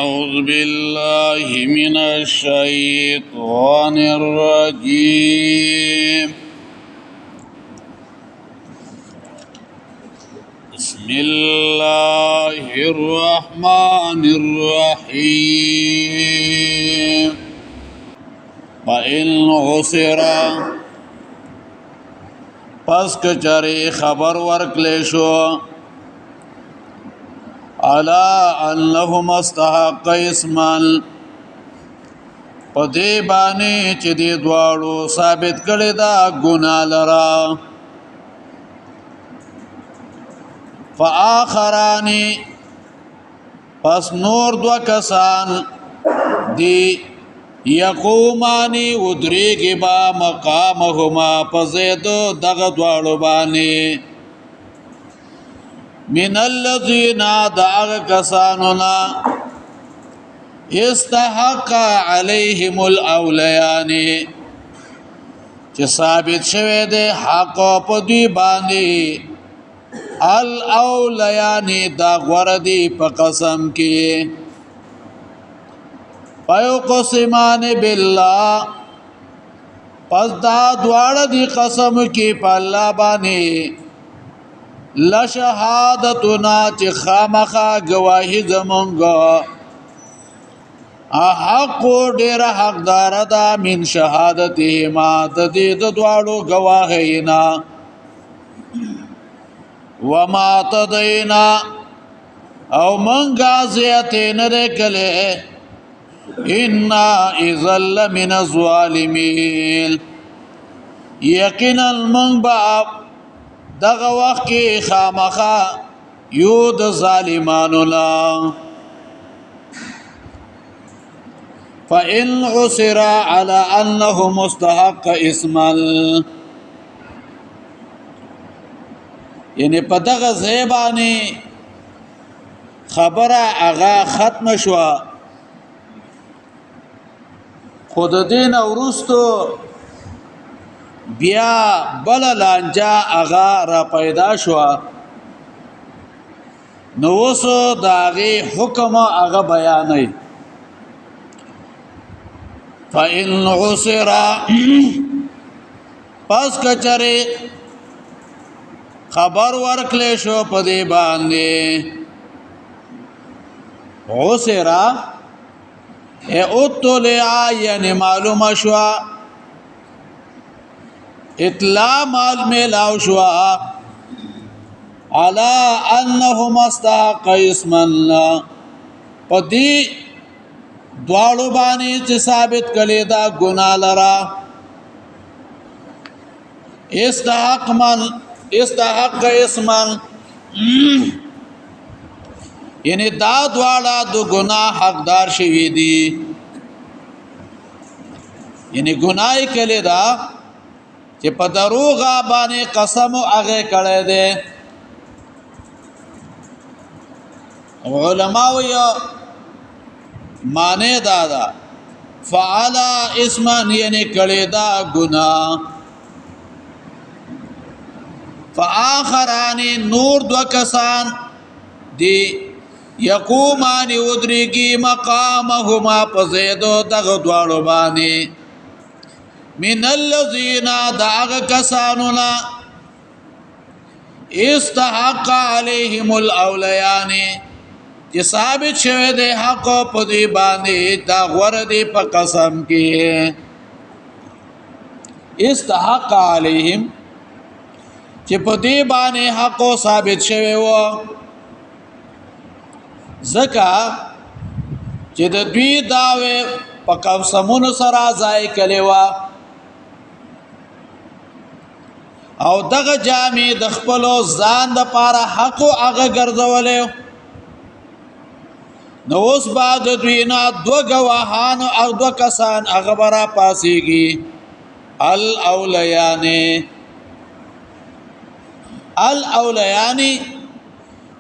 أعوذ بالله من الشيطان الرجيم بسم الله الرحمن الرحيم وإن عسر پس کچری خبر ورکلی شو علا انهم استحق اسمال پدی بانی چی دی دوارو ثابت کړی دا گناہ لرا فآخرانی پس نور دو کسان دی یقومانی ادریگی با مقامهما پزیدو دغ دوارو بانی من الذین دعا کسانونا استحق علیهم الاولیان چه ثابت شوه ده حق پا دوی باندی الاولیان دا غوردی پا قسم کی فیقسمان بالله پس دا دوار دی قسم کی پا اللہ بانی لشهادتنا چه خامخا گواهی زمونگا احق دیر حق داردا من شهادته ما تدید دوارو گواهینا وما تدینا او منگا زیتین رکلے انا ازل من الظالمین یقینا منباب دغه وخت کې خامخا یو د ظالمانو لا فإن عسر على أنه مستحق اسم یعنی په دغه زیبانی خبره اغا ختم شو خود دین اورستو بیا بل لانجا اغا را پیدا شوا نووسو داغی حکم اغا بیانی فَإِنْ عُسِرَ پس کچری خبر ورکلی شو پدی باندی عُسِرَ اطلع یعنی معلوم شوا اطلاع مال میلاو شوا علا انهم استحق اسم الله پدی دوالو بانی چه ثابت کلی دا گناہ لرا استحق اسمن یعنی دا دوالا دو گناہ حقدار شوی دی یعنی گناہ کلی دا چې په دروغ باندې قسم هغه کړی دی علماء یو معنی دادا فعل اسم یعنی کړی دا ګناه فآخران نور دو کسان دی یقومان ادریگی مقامهما پزیدو دغ دوارو بانی من الذین داغ کسانونا استحق علیهم الاولیان چه ثابت شوه ده حق پدی باندی دا غوردی پا قسم کی استحق علیهم چه پدی باندی حق ثابت شوه و زکا چه ده دوی داوی پا قسمون سرازائی کلیوا او دغه جامع د خپلو ځان د پاره حق او هغه ګرځولې نو اوس بعد دوی نه دو گواهان او دو کسان هغه برا پاسيږي الاولیان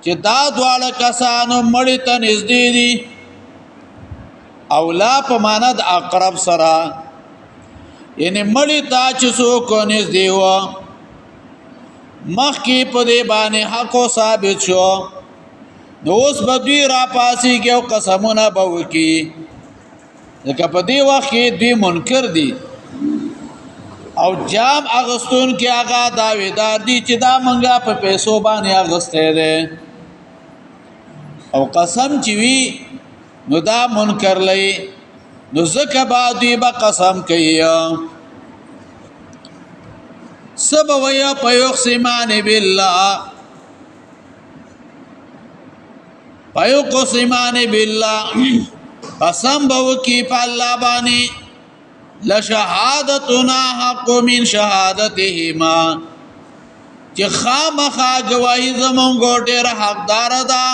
چې دا دواړه کسانو مړی ته نږدې دي اولا په معنا د اقرب سره یعنی مړی ته چې څوک نږدې و مخ کی په دې باندې حق ثابت شو نو اوس به دوی را پاسېږي او قسمونه به وکړي ځکه په دې وخت کې دوی منکر دي او جام اغستون کې هغه دعویدار دي چې دا منګه په پیسو باندې اغستی دی او قسم چې وي نو دا منکر لئی نو ځکه به دوی به قسم کوي سب ویا پیقسمان بالله قسم به وکي په الله باندې لشهادتنا حق من شهادتهما چې خامخا گواهی زمونږ ډېر حقدار ده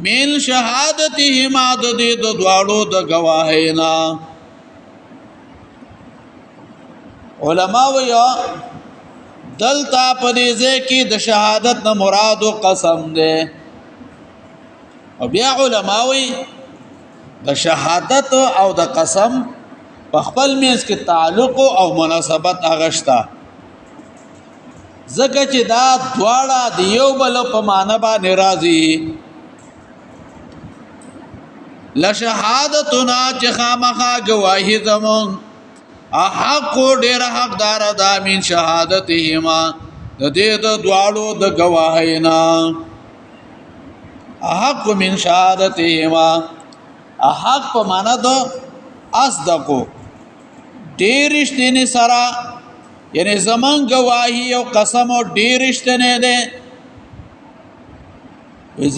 من شهادتهما د دې د دواړو د گواهینا علما ویا دلتا په دې ځکه د شهادت نه مراد او قسم ده او بیا علما وی د شهادت او د قسم په خپل منځ کې تعلق او مناسبت اغشتا ځکه چې دا دواړه د یو بل په معنا باندې راځي لشهادتنا چې خامخا گواهی زمون حق ډیر حقدار ده من شهادتهما د دې د دواړو د گواهینا حق من شهادتهما حق په معنا د اصدقو ډیر رښتینی سره یعنی زمان گواهی او قسم او ډیر رښتینی ده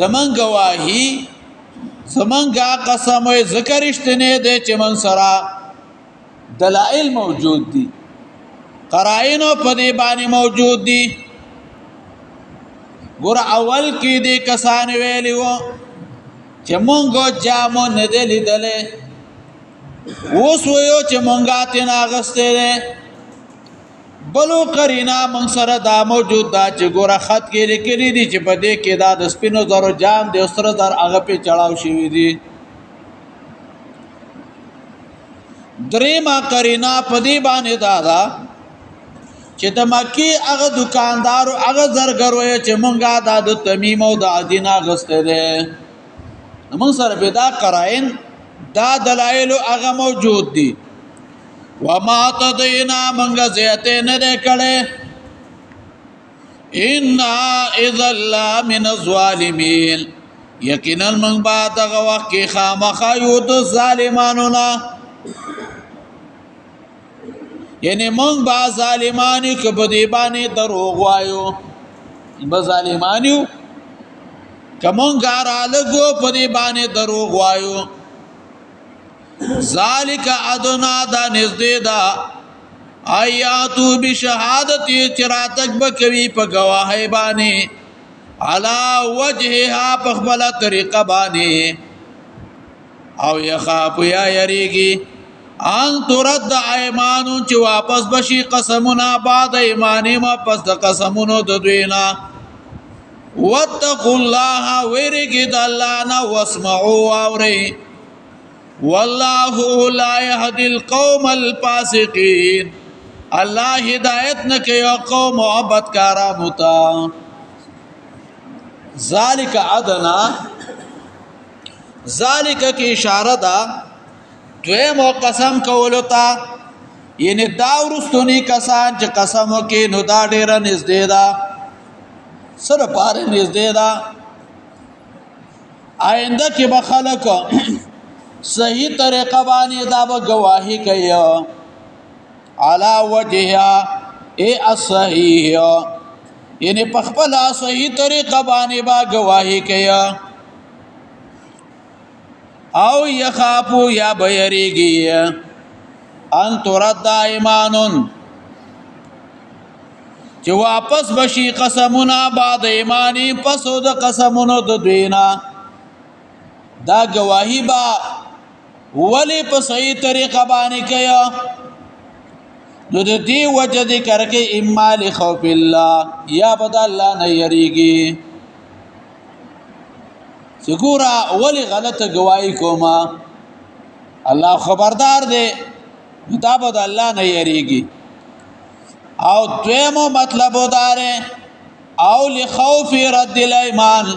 زمان گواهی زمانګه قسم او ذکر رښتینی ده چې من سره دلائل موجود دي قرائن په دې باندې موجود دي ګور اول کې دې کسان ویلی وو چې مونږه جامو نه دي لیدلې اوس ویو چې مونږه تینا غسته ده بلو قرینا من سره دا موجود دا چې ګور خط کې لیکلي دي چې په دې کې دا د سپینو زرو جام د سره زر هغه په چړاو شوی دي دریما قرینا پدی باندې دادا چې د مکی هغه دکاندار او هغه زرګروي چې مونږه د تمیم او د ادینا غسته ده موږ سره به دا قرائن دا دلایل هغه موجود دي وما تدینا مونږه زیاته نه کړي ان اذا من الظالمین یقینا مونږ بعد هغه وخت کې خامخا یو د ظالمانو نه یعنی مونږ با ظالمانی کبدی باندې دروغ وایو به ظالمانیو کومګ را لګو په دې باندې دروغ وایو ذالک ادنا دا نزدې دا آیاتو بشهادت چراتک بکوي په گواهی باندې علا وجهها په خپل طریقه باندې او یخاف یا یریږي ان ترد ایمانو چې واپس بشي قسمونه بعد ایمانی ما پس د قسمونو د دوینا واتقوا الله ويرګي د الله نه واسمعوا اوري والله لا يهدي القوم الفاسقين الله هدایت نه کوي قوم محبت کارانو ته ذالک ادنا ذالک کی اشاره ده دویم قسم کولو تا یعنی دا ورستونی کسان چې قسم وکي نو دا ډیره نږدې ده سره پاره نږدې ده آینده کې به خلک صحیح طریقه باندې دا به گواهی کوي علا وجهها ای الصحیح یعنی په خپل صحیح طریقه باندې با گواهی کوي او یخافو یا بیریگی ان ترد ایمانون چې واپس بشي قسمونه بعد ایمانی پسو د قسمونو د دوینا دا گواهی با ولی په صحیح طریقه باندې کیا نو د دې وجه ذکر کې اما لخوف الله یا بد الله نه یریږي سګورا ولی غلطه گواہی کوما الله خبردار دی مطابق الله نه یریږي او دویمو مطلب وداره او لخوف رد الایمان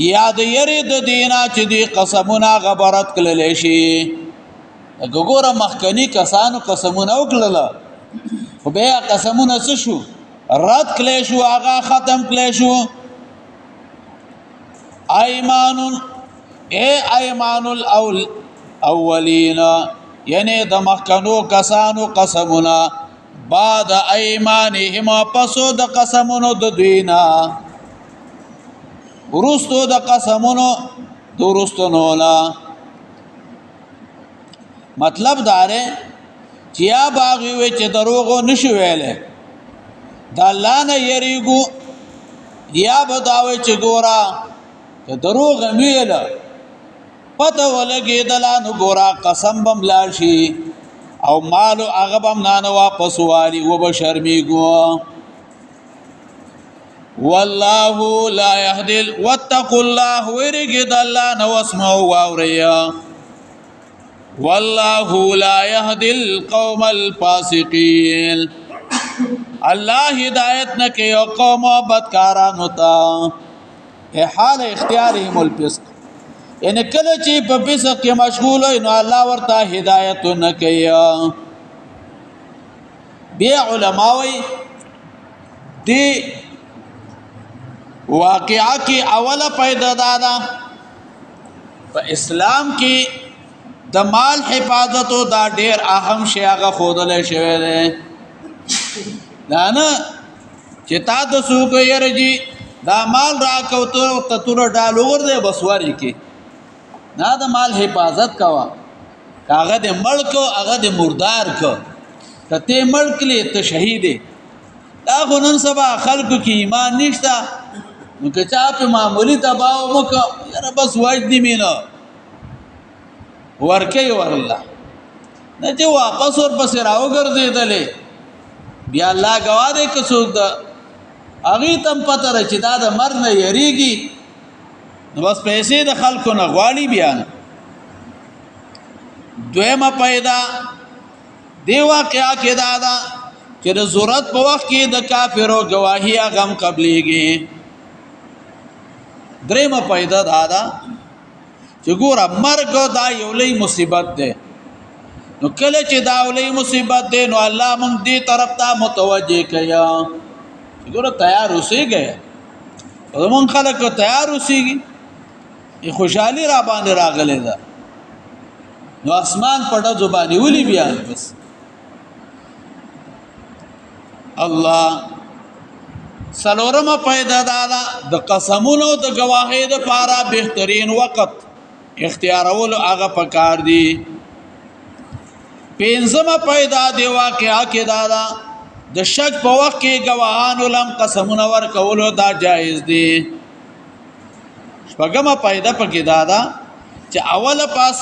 یا د یری د دینا چې دی قسمونه غبرت کړل شي ګوره مخکنی کسانو قسمونه وکړل خو بیا قسمونه څه شو رد کړل شو هغه ختم کړل شو ایمان الاولین یعنی د مخکنو کسانو قسمونه بعد ایمانهم پسو د قسمونو د دوینا ورستو د قسمونو درستونو لا مطلب داره چې یا باغی وي چې دروغ نشو ویلې د الله نه یریګو یا بداوي چې ګورا ته دروغ ویل پته ولګي دلانو ګورا قسم بم لال شي او مالو هغه بم نه واپس والی و بشرمیګو والله لا يهدي واتقوا الله ورګد الله نو اسمعوا واوريا والله لا يهدي القوم الفاسقين الله هدایت نه کوي قوم بدکارانو ته حال اختیارهم الفسق ان کله چې په فسق کې مشغول وي نو الله ورته هدایت نه کوي بیا علماوی دی واقعا کی اوله پیدا دادا په اسلام کې د مال حفاظت او دا ډیر اهم شی هغه خودل شوی دی دا نه چې تا د سوق یرجی دا مال راکو ته تور ډالو ور دی بسواري کې نه د مال حفاظت کوا هغه د ملک او هغه د مردار کو کته ملک لې ته شهید دا غنن سبا خلکو کې ایمان نشتا نو که چا په معمولی تباو مکه یاره بس واجدی مینا ورکی ورالله نه چې واپس ور پسې راو ګرځېدلې بیا الله گواه دی که څوک ده هغې ته هم پته ده چې دا د مرګ نه یریږي نو بس پیسې د خلکو نه غواړي بیا نه دویمه پیدا دی واقعه کې دا ده چې د ضرورت په وخت کې د کافرو گواهي هغه هم قبلېږي دریمه پیدا دا ده چې ګوره مرګ دا یو لوی مصیبت دی نو کله چې دا لوی مصیبت دی نو الله موږ دې طرف ته متوجه کیا ګوره تیار اوسېږئ زمونږ خلک تیار اوسېږي خوشحالي را باندې راغلی ده نو اسمان په ډزو باندې ولي بیا بس الله سلورمه پیدا دادا د قسمونو د گواهی د پاره بهترین وخت اختیارولو هغه پکار دی پنځمه پیدا دی واقعا کې دادا د شک په وخت کې گواهانو لم قسمونه ور کولو دا جایز دی شپږمه پیدا پکې دادا چې اوله پاس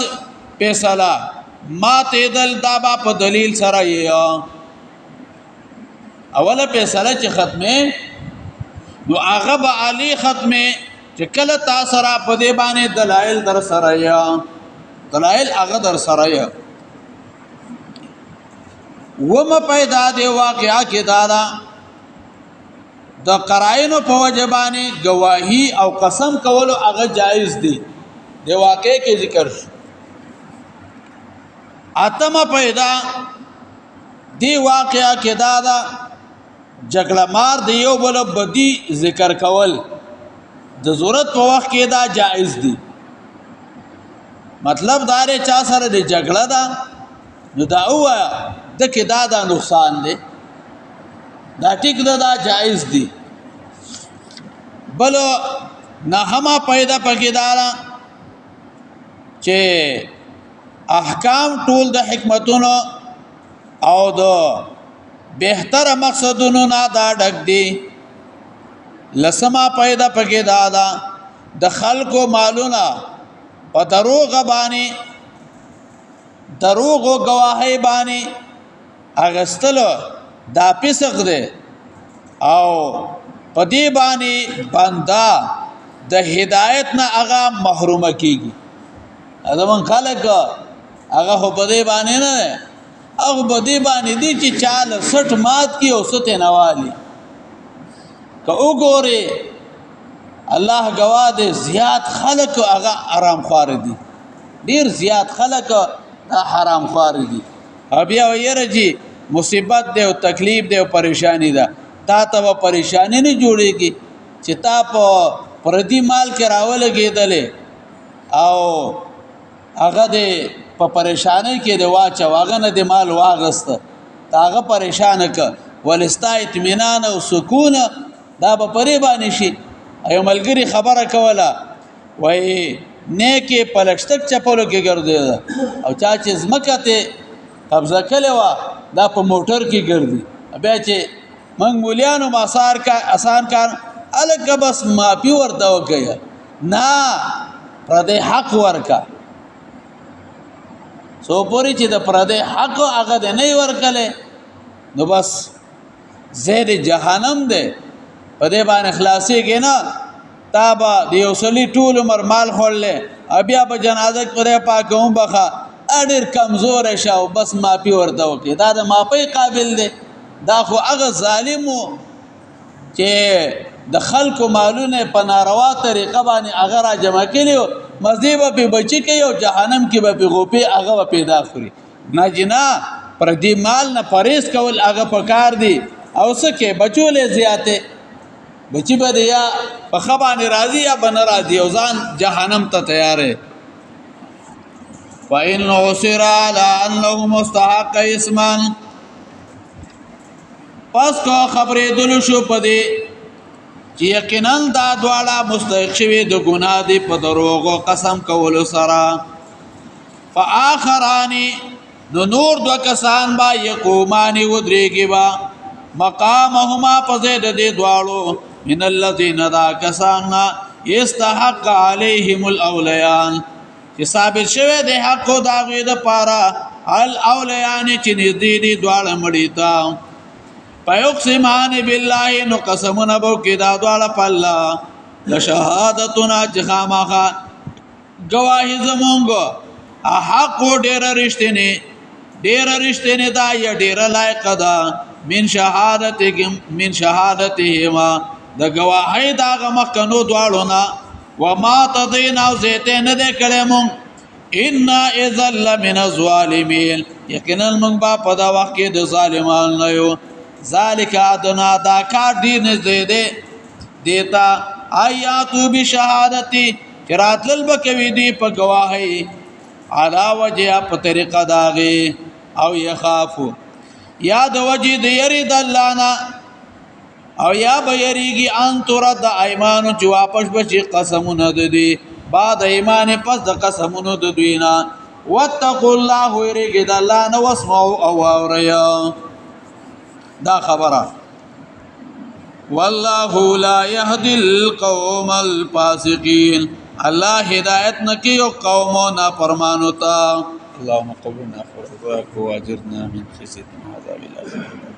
فیصله ما تدل دابا په دلیل سره یې اوله فیصله چې ختمه نو هغه به علی ختمه چې کله تاسو را په دې باندې دلایل در سره یا دلایل هغه در سره یا ومه پیدا دی واقعا کې دادا د قرائنو په وجبانه گواہی او قسم کولو هغه جایز دی د واقع کې ذکر اتمه پیدا دی واقعا کې دادا جګړه مار دی یو بل بدی ذکر کول د ضرورت په وخت کې دا جایز دی مطلب دار چا سره د جګړه دا نو دا او د کې دا نقصان دی دا ټیک دا جایز دی بل نه هما پیدا پکې دارا چې احکام ټول د حکمتونو او د بهتر مقصدونو نه دا ډک دی لسما پیدا پکې دادا د خلکو مالونه په دروغ باندې دروغ او گواهی باندې اغستلو دا پسق دی او په دې باندې بندا د هدایت نه هغه محروم کیږي ادمن خلک هغه په دې باندې نه هغه په دې باندې دي چې چاله 60 مات کی او ست نوالی که وګوره الله گواه دی زیات خلق هغه حرام خوار دي ډیر زیات خلق حرام خوار دي بیا ویره جی مصیبت دی او تکلیف دی او پریشانی ده تا ته پریشانی نه جوړیږي چې تا په پردي مال کې راولګېدلې او هغه د په پریشانی کې د واچو هغه نه د مال واغست هغه پریشان ک ولستا اطمینان او سکون دا به پرې باندې شي ایو ملګری خبره کوله وای نیکه پلشتک چپلو کې ګرځي او چا چې زمکه ته قبضه کړي وا دا په موټر کې ګرځي بیا چې منګ مولیانو مسار کا آسان کار الګ بس مافي ورته وکي نه پردې حق ورکا سو پوری چې د پردې حق هغه نه ورکله نو بس زید جهنم ده په دې باندې خلاصي کې نه تابا د یو سلی ټول عمر مال خورلې بیا په جنازه کې پاکوم بخا اډیر کمزور شاو بس مافي ورته وکي دا د مافي قابل دی دا خو هغه ظالمو چې د خلکو مالونه په ناروا طریقه باندې هغه را جمع کړي مزيبه په بچی کوي او جهنم کې به غوپی هغه پیدا خوري نه جنا پر دې مال نه پرېز کول هغه پکار دی او سکه بچولې زیاته بچی به یا په خبانه راضي یا بن راضي او ځان جهنم ته تیارې وَإِنْ عُثِرَ عَلَىٰ أَنَّهُ مُسْتَحَقَّ اسْمًا پس کو خبرې دلو شو پدې چې یقینا دا دواړه مستحق شوي د ګناه دی په دروغ او قسم کولو سره فآخران نور دو کسان با یقومان ودریږي با مقامهما پزید دې دواړو من الذين دا کسان یستحق علیهم الاولیان چې ثابت شوه د حق او داغې د پاره الاولیان چې نږدې دي دواړه مړی تا پيقسمان بالله نو قسمونه بو کې دا دواړه په الله لشهادتنا جخامخه گواهی زمونږه حق ډېر رښتینی دا یا ډېر لایق ده من شهادتهما د گواهی دا مخکنو دواړو نه وما تدینا زیته نه ده کړه مون ان اذل من الظالمین یقینا مون با په دا وخت کې د ظالمان نه یو ذالک ادنا دا کار دی نه زیده دیتا آیاتو بشهادتی کراتل بکوی دی په گواهی علا وجه په طریقه داغه او یخافو یا د وجه د یری د الله نه او یا به یریږي ان ترد ایمان چې واپس بشي قسمونه د دې بعد ایمان پس د قسمونو د دوی نه واتقوا الله یریږي د الله نه واسمعوا او اوریا دا خبره والله لا يهدي القوم الفاسقين الله هدایت نکي او قومنا فرمانو تا اللهم قبلنا فرضاك واجرنا من خزي عذاب الاخره